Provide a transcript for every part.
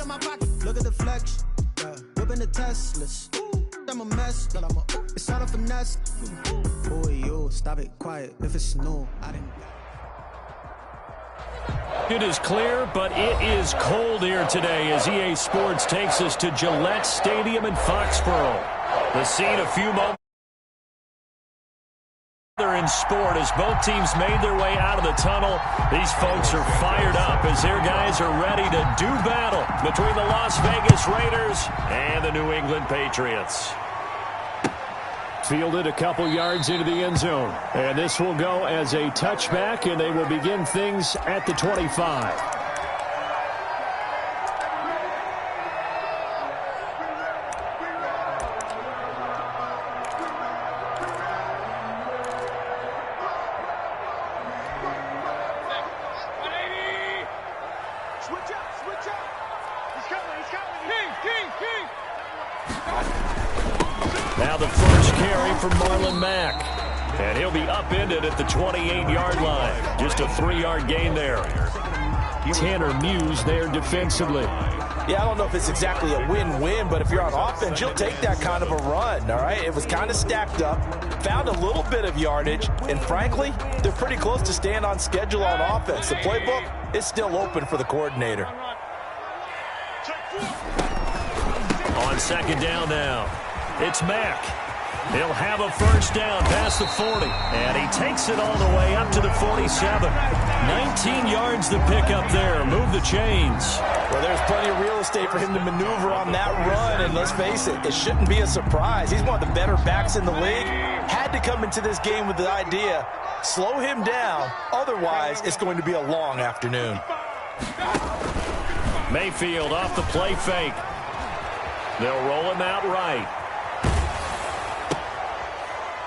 my pocket. Look at the flex. Whipping the Teslas. I'm a mess. It's all a finesse. Boy, you stop it quiet. If it's new, I didn't. It is clear, but it is cold here today as EA Sports takes us to Gillette Stadium in Foxborough. The scene a few moments in sport as both teams made their way out of the tunnel. These folks are fired up as their guys are ready to do battle between the Las Vegas Raiders and the New England Patriots. Fielded a couple yards into the end zone. And this will go as a touchback, and they will begin things at the 25. Now the first carry for Marlon Mack. And he'll be upended at the 28-yard line. Just a 3-yard gain there. Tanner Muse there defensively. Yeah, I don't know if it's exactly a win-win, but if you're on offense, you'll take that kind of a run, all right? It was kind of stacked up, found a little bit of yardage, and frankly, they're pretty close to staying on schedule on offense. The playbook is still open for the coordinator. On second down now, it's Mack. He'll have a first down past the 40, and he takes it all the way up to the 47. 19 yards to pick up there. Move the chains. Well, there's plenty of real estate for him to maneuver on that run, and let's face it, it shouldn't be a surprise. He's one of the better backs in the league. Had to come into this game with the idea, slow him down, otherwise it's going to be a long afternoon. Mayfield off the play fake. They'll roll him out right.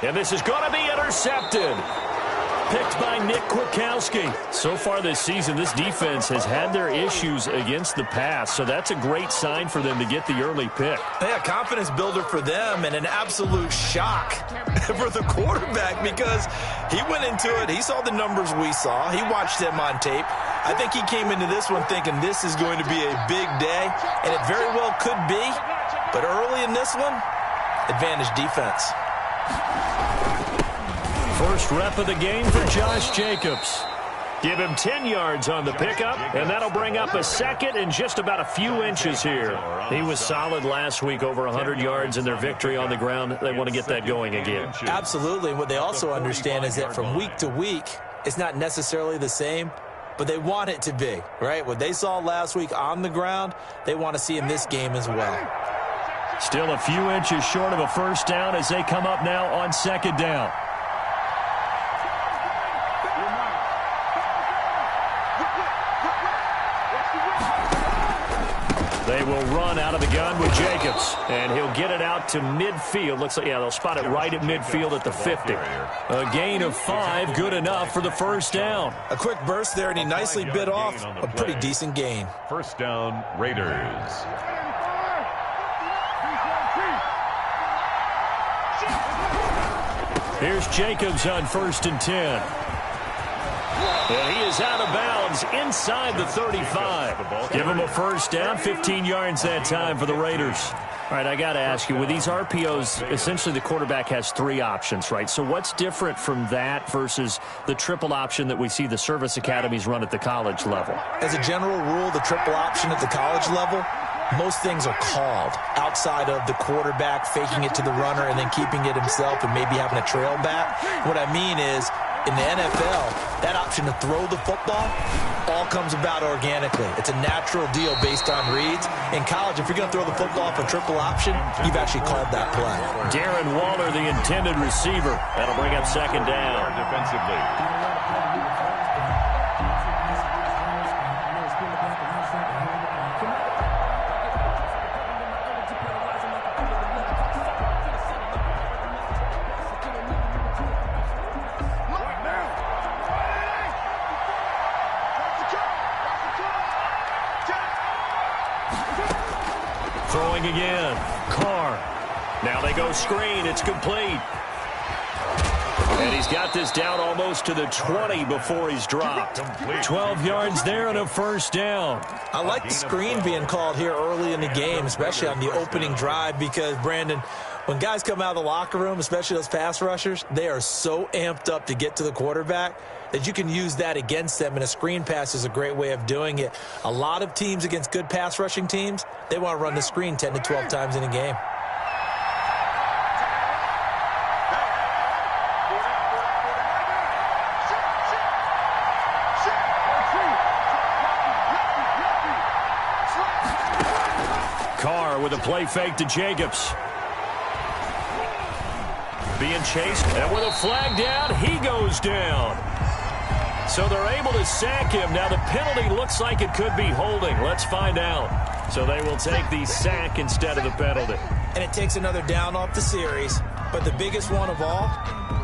And this is going to be intercepted. Picked by Nick Kwiatkowski. So far this season, this defense has had their issues against the pass, so that's a great sign for them to get the early pick. Yeah, confidence builder for them and an absolute shock for the quarterback because he went into it. He saw the numbers we saw. He watched them on tape. I think he came into this one thinking this is going to be a big day, and it very well could be. But early in this one, advantage defense. First rep of the game for Josh Jacobs. Give him 10 yards on the pickup, and that'll bring up a second and just about a few inches here. He was solid last week, over 100 yards in their victory on the ground. They want to get that going again. Absolutely. What they also understand is that from week to week, it's not necessarily the same, but they want it to be, right? What they saw last week on the ground, they want to see in this game as well. Still a few inches short of a first down as they come up now on second down. They will run out of the gun with Jacobs, and he'll get it out to midfield. Looks like, yeah, they'll spot it right at midfield at the 50. A gain of 5, good enough for the first down. A quick burst there, and he nicely bit off a pretty decent gain. First down, Raiders. Here's Jacobs on 1st and 10. And he is out of bounds inside the 35. Give him a first down, 15 yards that time for the Raiders. All right, I got to ask you, with these RPOs, essentially the quarterback has 3 options, right? So what's different from that versus the triple option that we see the service academies run at the college level? As a general rule, the triple option at the college level, most things are called outside of the quarterback faking it to the runner and then keeping it himself and maybe having a trail back. What I mean is, in the NFL, that option to throw the football all comes about organically. It's a natural deal based on reads. In college, if you're going to throw the football for triple option, you've actually called that play. Darren Waller, the intended receiver. That'll bring up second down. Defensively. Throwing again. Carr. Now they go screen. It's complete. And he's got this down almost to the 20 before he's dropped. 12 yards there and a first down. I like the screen being called here early in the game, especially on the opening drive, because, Brandon, when guys come out of the locker room, especially those pass rushers, they are so amped up to get to the quarterback that you can use that against them, and a screen pass is a great way of doing it. A lot of teams against good pass rushing teams, they want to run the screen 10 to 12 times in a game. Carr with a play fake to Jacobs. Being chased, and with a flag down, he goes down. So they're able to sack him. Now the penalty looks like it could be holding. Let's find out. So they will take the sack instead of the penalty. And it takes another down off the series. But the biggest one of all,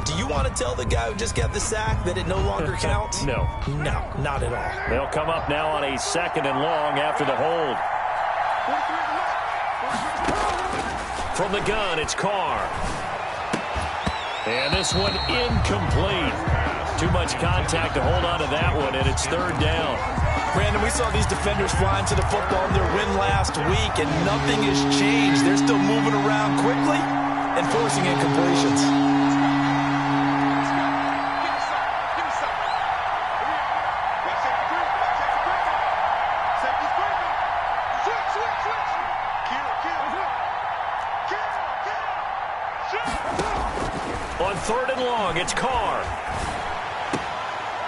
do you want to tell the guy who just got the sack that it no longer counts? No. No, not at all. They'll come up now on a 2nd and long after the hold. From the gun, it's Carr. And this one incomplete. Too much contact to hold on to that one, and it's 3rd down. Brandon, we saw these defenders flying to the football in their win last week, and nothing has changed. They're still moving around quickly and forcing incompletions. On 3rd and long, it's Carr.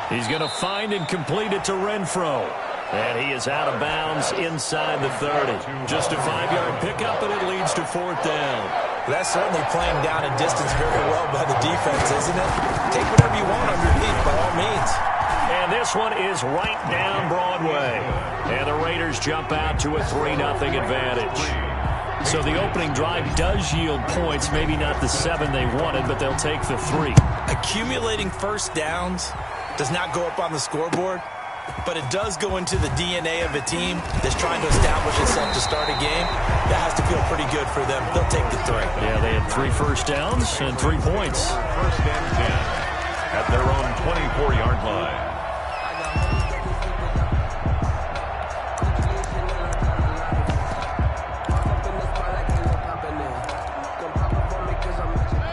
He's going to find and complete it to Renfro. And he is out of bounds inside the 30. Just a 5-yard pickup, and it leads to 4th down. That's certainly playing down a distance very well by the defense, isn't it? Take whatever you want underneath, by all means. And this one is right down Broadway. And the Raiders jump out to a 3-0 advantage. So the opening drive does yield points, maybe not the 7 they wanted, but they'll take the 3. Accumulating first downs does not go up on the scoreboard, but it does go into the DNA of a team that's trying to establish itself to start a game. That has to feel pretty good for them. They'll take the 3. Yeah, they had 3 first downs and 3 points. 1st and 10 at their own 24-yard line.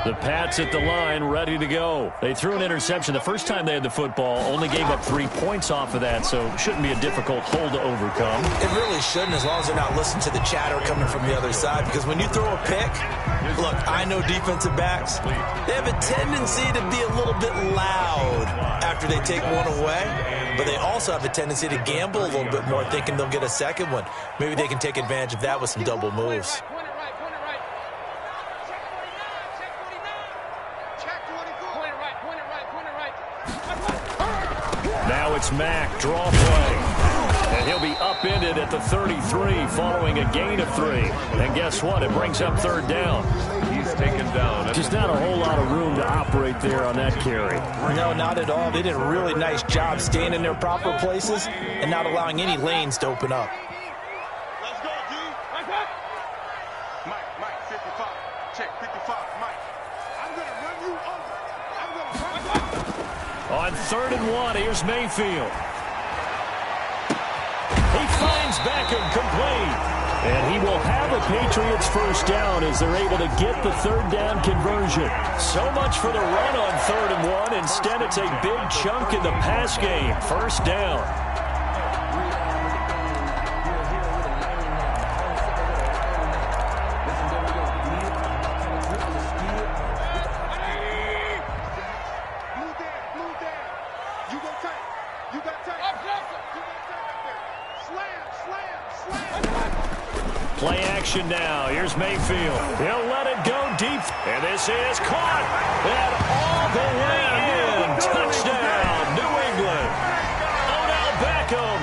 The Pats at the line, ready to go. They threw an interception the first time they had the football, only gave up 3 points off of that, so it shouldn't be a difficult hole to overcome. It really shouldn't, as long as they're not listening to the chatter coming from the other side, because when you throw a pick, look, I know defensive backs, they have a tendency to be a little bit loud after they take one away, but they also have a tendency to gamble a little bit more, thinking they'll get a second one. Maybe they can take advantage of that with some double moves. Now it's Mack, draw play. And he'll be upended at the 33 following a gain of 3. And guess what? It brings up 3rd down. He's taken down. Just not a whole lot of room to operate there on that carry. No, not at all. They did a really nice job staying in their proper places and not allowing any lanes to open up. Let's go, D. Mike, 55. Check, 55, Mike. I'm going to run you over. I'm going to run you over. On 3rd and 1, here's Mayfield. He finds Beckham complete. And he will have a Patriots first down as they're able to get the 3rd down conversion. So much for the run on 3rd and 1. Instead, it's a big chunk in the pass game. 1st down. Play action now. Here's Mayfield. He'll let it go deep. And this is caught. And all the way in. Touchdown, New England. Odell Beckham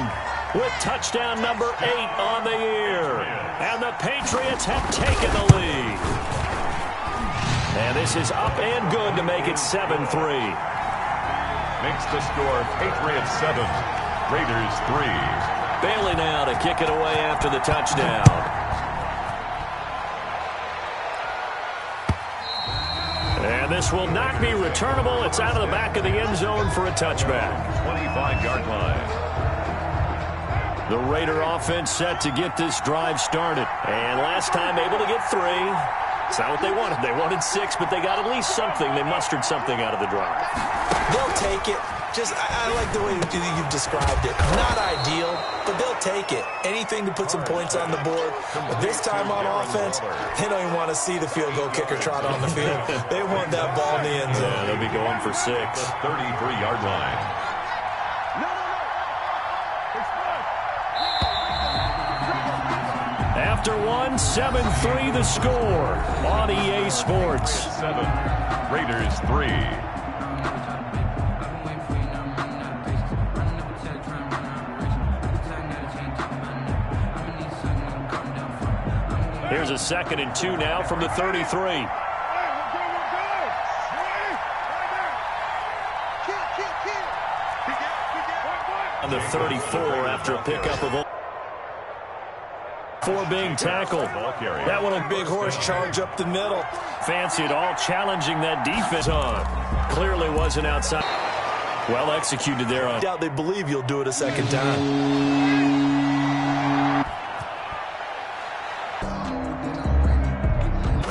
with touchdown number 8 on the year. And the Patriots have taken the lead. And this is up and good to make it 7-3. Makes the score Patriots 7, Raiders 3. Bailey now to kick it away after the touchdown. And this will not be returnable. It's out of the back of the end zone for a touchback. 25-yard line. The Raider offense set to get this drive started. And last time able to get 3. It's not what they wanted. They wanted 6, but they got at least something. They mustered something out of the drive. They'll take it. I like the way you've described it. Not ideal, but they'll take it. Anything to put some points on the board. But this time on offense, they don't even want to see the field goal kicker trot on the field. They want that ball in the end zone. Yeah, they'll be going for 6. 33-yard line. After 1, 7-3 the score on EA Sports. 7, Raiders 3. Here's a 2nd and 2 now from the 33. On the 34 after a pickup of 4 being tackled. That one a big horse charge up the middle. Fancy it all, challenging that defense on. Clearly wasn't outside. Well executed there on. Doubt they believe you'll do it a second time.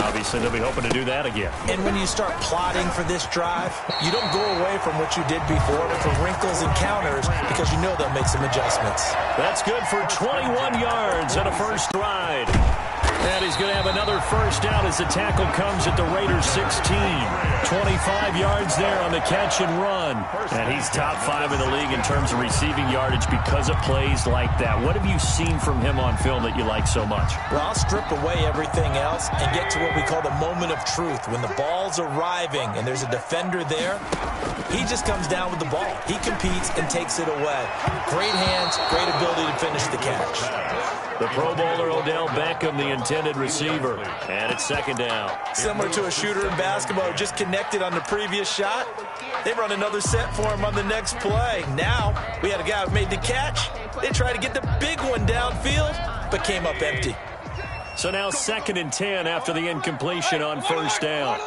Obviously, they'll be hoping to do that again. And when you start plotting for this drive, you don't go away from what you did before, but for wrinkles and counters, because you know they'll make some adjustments. That's good for 21 yards and a first ride. And he's going to have another first down as the tackle comes at the Raiders 16. 25 yards there on the catch and run. And he's top 5 in the league in terms of receiving yardage because of plays like that. What have you seen from him on film that you like so much? Well, I'll strip away everything else and get to what we call the moment of truth. When the ball's arriving and there's a defender there, he just comes down with the ball. He competes and takes it away. Great hands, great ability to finish the catch. The Pro Bowler Odell Beckham, the intended receiver. And it's 2nd down. Similar to a shooter in basketball who just connected on the previous shot. They run another set for him on the next play. Now, we had a guy who made the catch. They tried to get the big one downfield, but came up empty. So now 2nd and 10 after the incompletion on first down.